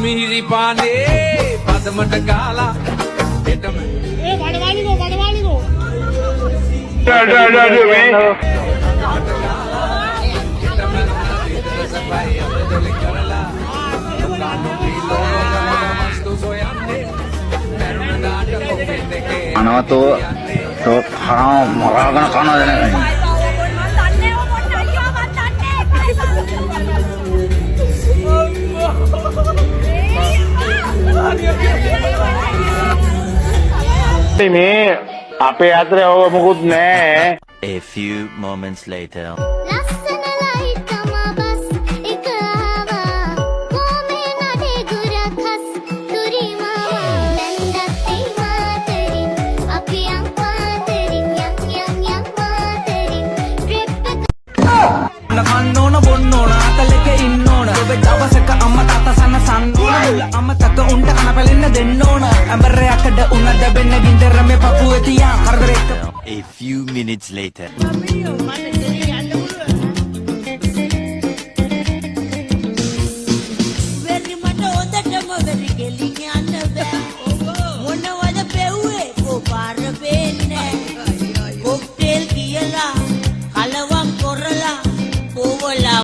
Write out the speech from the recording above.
මිහිරි පානේ පදමට ගාලා එටම ඒ වඩවාලිගෝ අනවතෝ මරාගෙන කනවද නැහැ. මේ අපේ අතරේ ඔය මොකුත් නැහැ. A few moments later. කන්නෝන බොන්නෝන අතලෙක ඉන්නෝන ඔබ දවසක අම්මා තාත්තා සන්න සන්නෝන අම්මා තාත්තා උන්ට කන පැලෙන්න දෙන්න ඕන ඇඹරයකඩ උනද බෙන්න ගින්දර මේ පපුවේ තියා කරදරෙක් A few minutes later. මට දෙවි යන්න